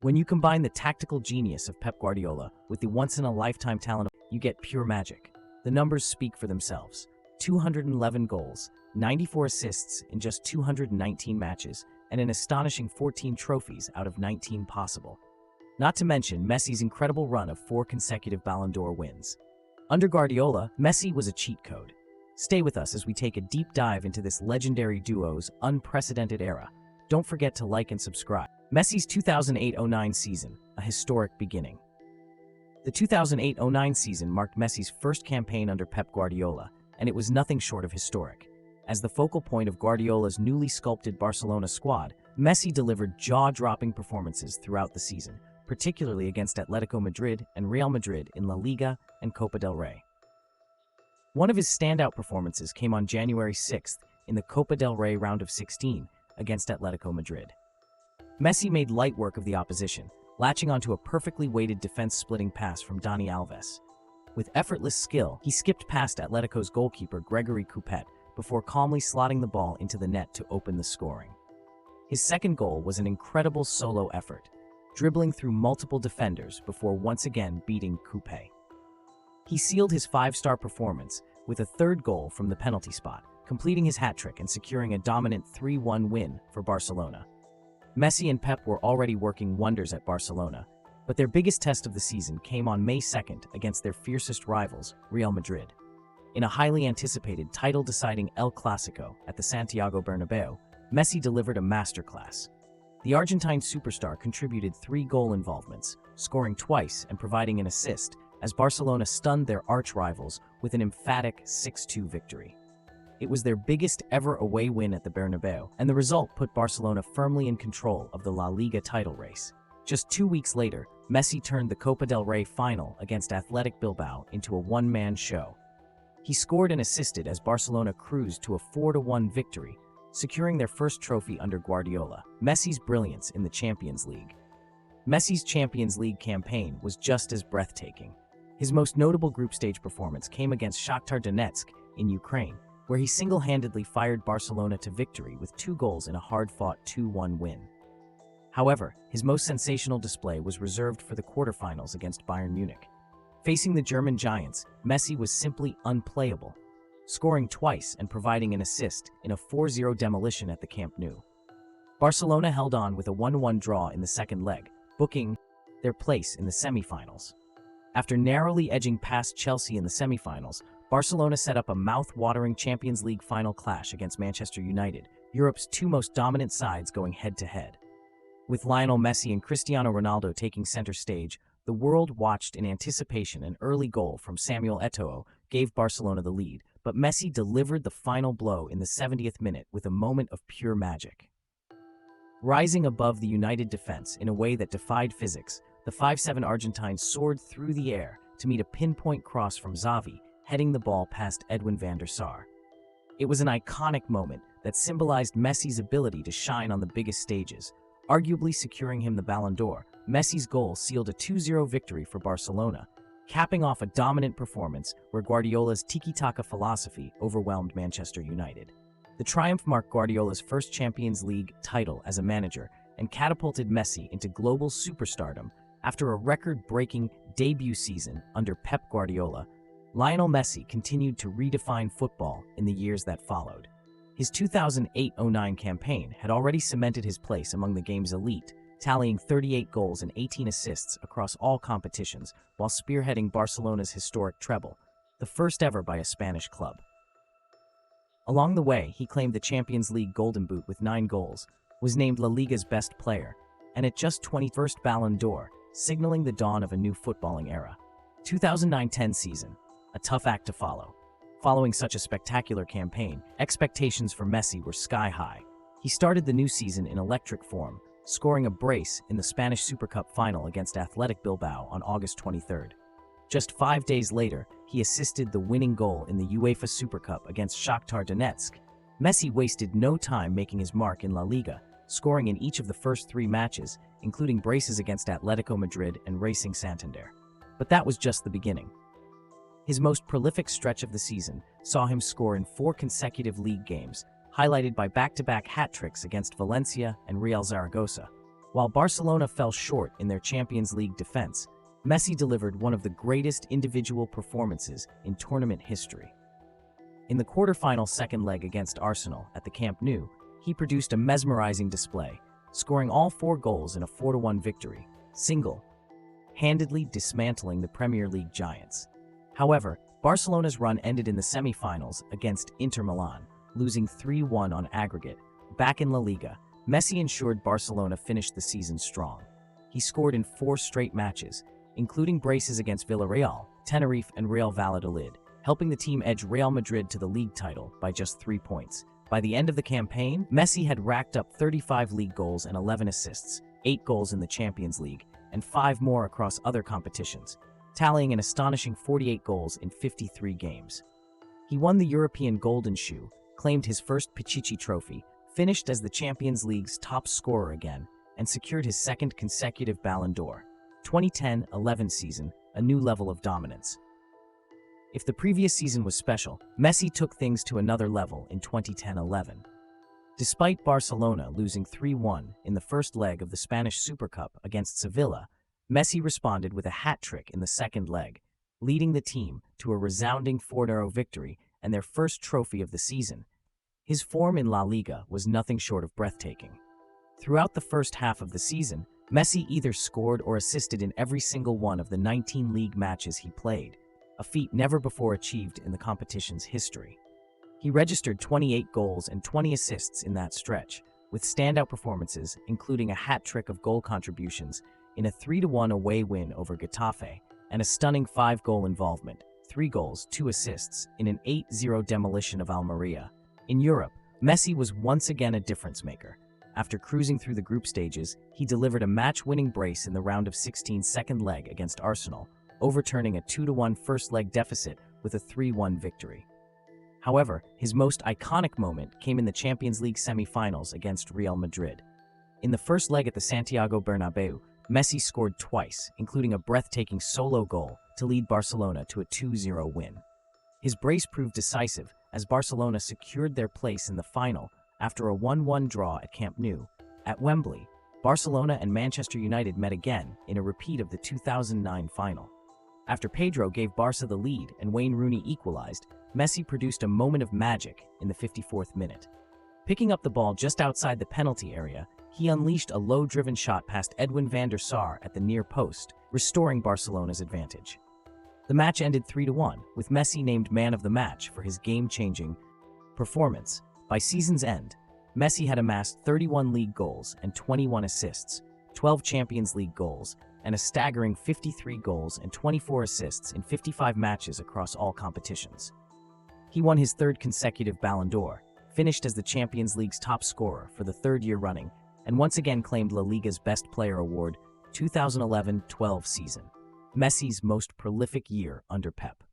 When you combine the tactical genius of Pep Guardiola with the once-in-a-lifetime talent, you get pure magic. The numbers speak for themselves. 211 goals, 94 assists in just 219 matches, and an astonishing 14 trophies out of 19 possible. Not to mention Messi's incredible run of 4 consecutive Ballon d'Or wins. Under Guardiola, Messi was a cheat code. Stay with us as we take a deep dive into this legendary duo's unprecedented era. Don't forget to like and subscribe. Messi's 2008-09 season, a historic beginning. The 2008-09 season marked Messi's first campaign under Pep Guardiola, and it was nothing short of historic. As the focal point of Guardiola's newly sculpted Barcelona squad, Messi delivered jaw-dropping performances throughout the season, particularly against Atletico Madrid and Real Madrid in La Liga and Copa del Rey. One of his standout performances came on January 6th in the Copa del Rey round of 16 against Atletico Madrid. Messi made light work of the opposition, latching onto a perfectly weighted defense-splitting pass from Dani Alves. With effortless skill, he skipped past Atletico's goalkeeper Gregory Coupet before calmly slotting the ball into the net to open the scoring. His second goal was an incredible solo effort, dribbling through multiple defenders before once again beating Coupet. He sealed his 5-star performance with a third goal from the penalty spot, completing his hat-trick and securing a dominant 3-1 win for Barcelona. Messi and Pep were already working wonders at Barcelona, but their biggest test of the season came on May 2nd against their fiercest rivals, Real Madrid. In a highly anticipated title-deciding El Clasico at the Santiago Bernabeu, Messi delivered a masterclass. The Argentine superstar contributed 3 goal involvements, scoring twice and providing an assist, as Barcelona stunned their arch-rivals with an emphatic 6-2 victory. It was their biggest ever away win at the Bernabeu, and the result put Barcelona firmly in control of the La Liga title race. Just 2 weeks later, Messi turned the Copa del Rey final against Athletic Bilbao into a one-man show. He scored and assisted as Barcelona cruised to a 4-1 victory, securing their first trophy under Guardiola. Messi's brilliance in the Champions League. Messi's Champions League campaign was just as breathtaking. His most notable group stage performance came against Shakhtar Donetsk in Ukraine, where he single-handedly fired Barcelona to victory with 2 goals in a hard-fought 2-1 win. However, his most sensational display was reserved for the quarterfinals against Bayern Munich. Facing the German giants, Messi was simply unplayable, scoring twice and providing an assist in a 4-0 demolition at the Camp Nou. Barcelona held on with a 1-1 draw in the second leg, booking their place in the semi-finals. After narrowly edging past Chelsea in the semi-finals, Barcelona set up a mouth-watering Champions League final clash against Manchester United, Europe's 2 most dominant sides going head-to-head. With Lionel Messi and Cristiano Ronaldo taking center stage, the world watched in anticipation. An early goal from Samuel Eto'o gave Barcelona the lead, but Messi delivered the final blow in the 70th minute with a moment of pure magic. Rising above the United defense in a way that defied physics, the 5'7" Argentine soared through the air to meet a pinpoint cross from Xavi, heading the ball past Edwin van der Sar. It was an iconic moment that symbolized Messi's ability to shine on the biggest stages, arguably securing him the Ballon d'Or. Messi's goal sealed a 2-0 victory for Barcelona, capping off a dominant performance where Guardiola's tiki-taka philosophy overwhelmed Manchester United. The triumph marked Guardiola's first Champions League title as a manager and catapulted Messi into global superstardom. After a record-breaking debut season under Pep Guardiola, Lionel Messi continued to redefine football in the years that followed. His 2008-09 campaign had already cemented his place among the game's elite, tallying 38 goals and 18 assists across all competitions while spearheading Barcelona's historic treble, the first ever by a Spanish club. Along the way, he claimed the Champions League Golden Boot with 9 goals, was named La Liga's best player, and at just 21st Ballon d'Or, signaling the dawn of a new footballing era. 2009-10 season, a tough act to follow. Following such a spectacular campaign, expectations for Messi were sky-high. He started the new season in electric form, scoring a brace in the Spanish Super Cup final against Athletic Bilbao on August 23rd. Just 5 days later, he assisted the winning goal in the UEFA Super Cup against Shakhtar Donetsk. Messi wasted no time making his mark in La Liga, scoring in each of the first 3 matches, including braces against Atletico Madrid and Racing Santander. But that was just the beginning. His most prolific stretch of the season saw him score in 4 consecutive league games, highlighted by back-to-back hat-tricks against Valencia and Real Zaragoza. While Barcelona fell short in their Champions League defense, Messi delivered one of the greatest individual performances in tournament history. In the quarterfinal second leg against Arsenal at the Camp Nou, he produced a mesmerizing display, scoring all 4 goals in a 4-1 victory, single-handedly dismantling the Premier League giants. However, Barcelona's run ended in the semi-finals against Inter Milan, losing 3-1 on aggregate. Back in La Liga, Messi ensured Barcelona finished the season strong. He scored in 4 straight matches, including braces against Villarreal, Tenerife, and Real Valladolid, helping the team edge Real Madrid to the league title by just 3 points. By the end of the campaign, Messi had racked up 35 league goals and 11 assists, 8 goals in the Champions League, and 5 more across other competitions, tallying an astonishing 48 goals in 53 games. He won the European Golden Shoe, claimed his first Pichichi trophy, finished as the Champions League's top scorer again, and secured his second consecutive Ballon d'Or. 2010-11 season, a new level of dominance. If the previous season was special, Messi took things to another level in 2010-11. Despite Barcelona losing 3-1 in the first leg of the Spanish Super Cup against Sevilla, Messi responded with a hat-trick in the second leg, leading the team to a resounding 4-0 victory and their first trophy of the season. His form in La Liga was nothing short of breathtaking. Throughout the first half of the season, Messi either scored or assisted in every single one of the 19 league matches he played, a feat never before achieved in the competition's history. He registered 28 goals and 20 assists in that stretch, with standout performances including a hat-trick of goal contributions in a 3-1 away win over Getafe and a stunning 5-goal involvement, 3 goals, 2 assists, in an 8-0 demolition of Almeria. In Europe, Messi was once again a difference-maker. After cruising through the group stages, he delivered a match-winning brace in the round of 16 second leg against Arsenal, overturning a 2-1 first-leg deficit with a 3-1 victory. However, his most iconic moment came in the Champions League semi-finals against Real Madrid. In the first leg at the Santiago Bernabeu, Messi scored twice, including a breathtaking solo goal to lead Barcelona to a 2-0 win. His brace proved decisive as Barcelona secured their place in the final after a 1-1 draw at Camp Nou. At Wembley, Barcelona and Manchester United met again in a repeat of the 2009 final. After Pedro gave Barca the lead and Wayne Rooney equalized, Messi produced a moment of magic in the 54th minute. Picking up the ball just outside the penalty area, he unleashed a low-driven shot past Edwin van der Sar at the near post, restoring Barcelona's advantage. The match ended 3-1, with Messi named man of the match for his game-changing performance. By season's end, Messi had amassed 31 league goals and 21 assists, 12 Champions League goals, and a staggering 53 goals and 24 assists in 55 matches across all competitions. He won his 3rd consecutive Ballon d'Or, finished as the Champions League's top scorer for the 3rd year running, and once again claimed La Liga's Best Player award 2011-12 season, Messi's most prolific year under Pep.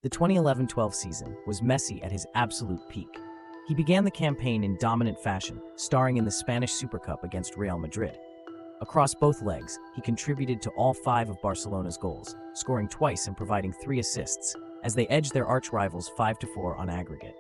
The 2011-12 season was Messi at his absolute peak. He began the campaign in dominant fashion, starring in the Spanish Super Cup against Real Madrid. Across both legs, he contributed to all 5 of Barcelona's goals, scoring twice and providing 3 assists, as they edged their arch-rivals 5-4 on aggregate.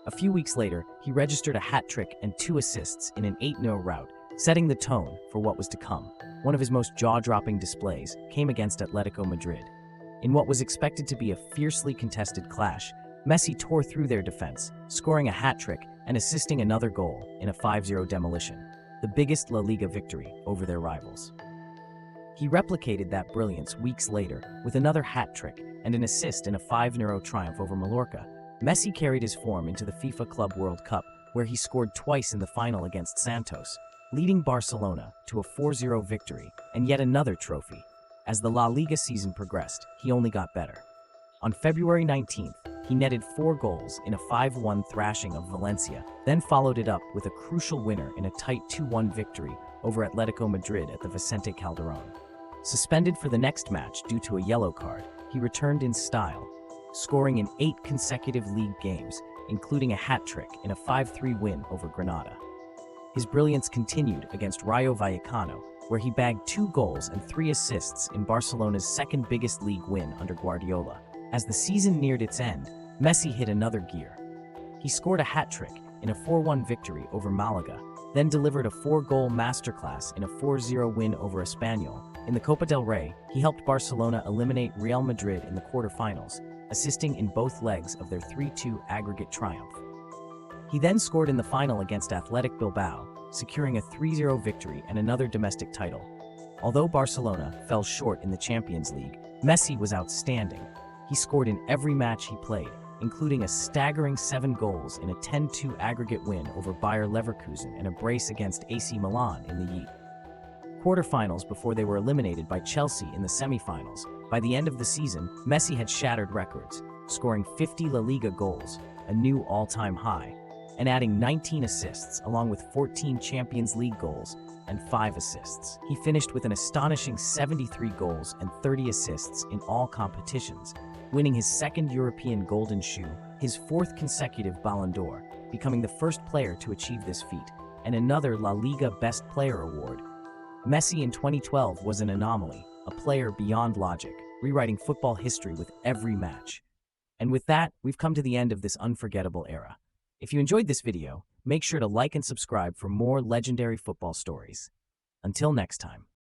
A few weeks later, he registered a hat-trick and 2 assists in an 8-0 rout, setting the tone for what was to come. One of his most jaw-dropping displays came against Atletico Madrid. In what was expected to be a fiercely contested clash, Messi tore through their defense, scoring a hat-trick and assisting another goal in a 5-0 demolition, the biggest La Liga victory over their rivals. He replicated that brilliance weeks later with another hat-trick and an assist in a 5-0 triumph over Mallorca. Messi carried his form into the FIFA Club World Cup, where he scored twice in the final against Santos, leading Barcelona to a 4-0 victory and yet another trophy. As the La Liga season progressed, he only got better. On February 19th, he netted 4 goals in a 5-1 thrashing of Valencia, then followed it up with a crucial winner in a tight 2-1 victory over Atletico Madrid at the Vicente Calderón. Suspended for the next match due to a yellow card, he returned in style, scoring in 8 consecutive league games, including a hat-trick in a 5-3 win over Granada. His brilliance continued against Rayo Vallecano, where he bagged 2 goals and 3 assists in Barcelona's second biggest league win under Guardiola. As the season neared its end, Messi hit another gear. He scored a hat-trick in a 4-1 victory over Malaga, then delivered a 4-goal masterclass in a 4-0 win over Espanyol. In the Copa del Rey, he helped Barcelona eliminate Real Madrid in the quarterfinals, assisting in both legs of their 3-2 aggregate triumph. He then scored in the final against Athletic Bilbao, securing a 3-0 victory and another domestic title. Although Barcelona fell short in the Champions League, Messi was outstanding. He scored in every match he played, including a staggering 7 goals in a 10-2 aggregate win over Bayer Leverkusen and a brace against AC Milan in the quarterfinals before they were eliminated by Chelsea in the semifinals. By the end of the season, Messi had shattered records, scoring 50 La Liga goals, a new all-time high, and adding 19 assists along with 14 Champions League goals and 5 assists. He finished with an astonishing 73 goals and 30 assists in all competitions, winning his 2nd European Golden Shoe, his 4th consecutive Ballon d'Or, becoming the first player to achieve this feat, and another La Liga Best Player award. Messi in 2012 was an anomaly, a player beyond logic, rewriting football history with every match. And with that, we've come to the end of this unforgettable era. If you enjoyed this video, make sure to like and subscribe for more legendary football stories. Until next time.